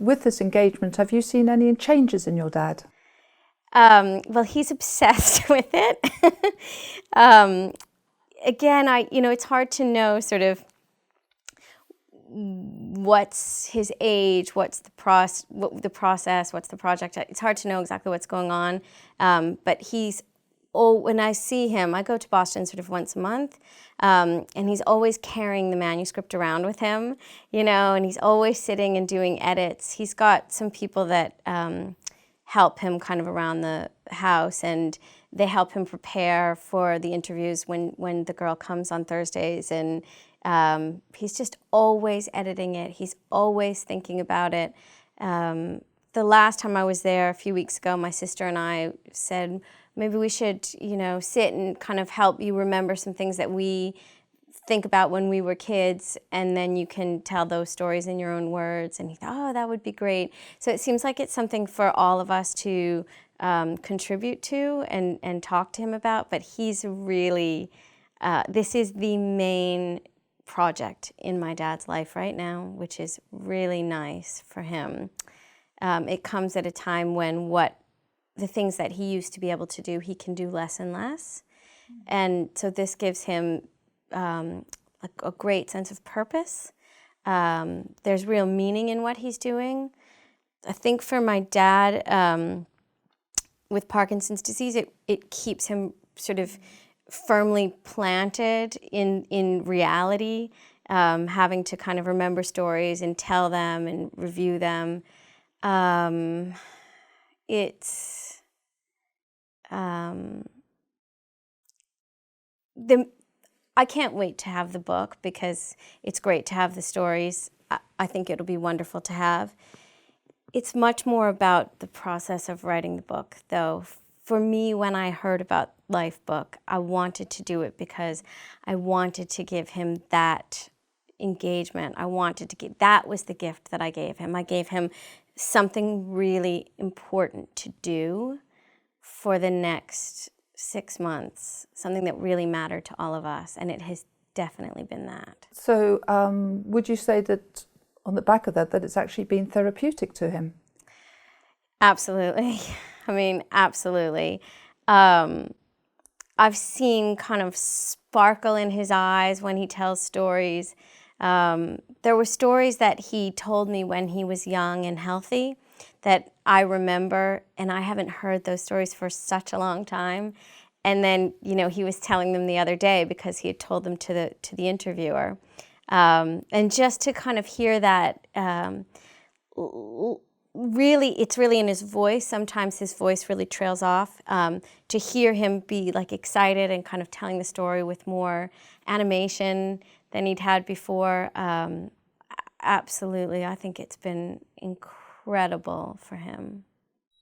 with this engagement, have you seen any changes in your dad? Well, he's obsessed with it. Again, it's hard to know sort of what's his age, what's the process, what's the project. It's hard to know exactly what's going on. But when I see him, I go to Boston sort of once a month, and he's always carrying the manuscript around with him, and he's always sitting and doing edits. He's got some people that help him kind of around the house, and they help him prepare for the interviews when the girl comes on Thursdays, and he's just always editing it. He's always thinking about it. The last time I was there a few weeks ago, my sister and I said, maybe we should, sit and kind of help you remember some things that we think about when we were kids, and then you can tell those stories in your own words. And he thought, oh, that would be great. So it seems like it's something for all of us to contribute to and talk to him about. But he's really, this is the main project in my dad's life right now, which is really nice for him. It comes at a time when the things that he used to be able to do, he can do less and less. And so this gives him a great sense of purpose. There's real meaning in what he's doing. I think for my dad, with Parkinson's disease, it keeps him sort of firmly planted in reality, having to kind of remember stories and tell them and review them. I can't wait to have the book, because it's great to have the stories. I think it'll be wonderful to have. It's much more about the process of writing the book, though. For me, when I heard about Lifebook, I wanted to do it because I wanted to give him that engagement. That was the gift that I gave him. I gave him something really important to do for the next 6 months, something that really mattered to all of us, and it has definitely been that. So would you say that on the back of that it's actually been therapeutic to him? Absolutely. I mean, absolutely. I've seen kind of sparkle in his eyes when he tells stories. There were stories that he told me when he was young and healthy that I remember, and I haven't heard those stories for such a long time. And then, he was telling them the other day because he had told them to the interviewer. And just to kind of hear that, it's really in his voice. Sometimes his voice really trails off. To hear him be like excited and kind of telling the story with more animation than he'd had before, absolutely. I think it's been incredible for him.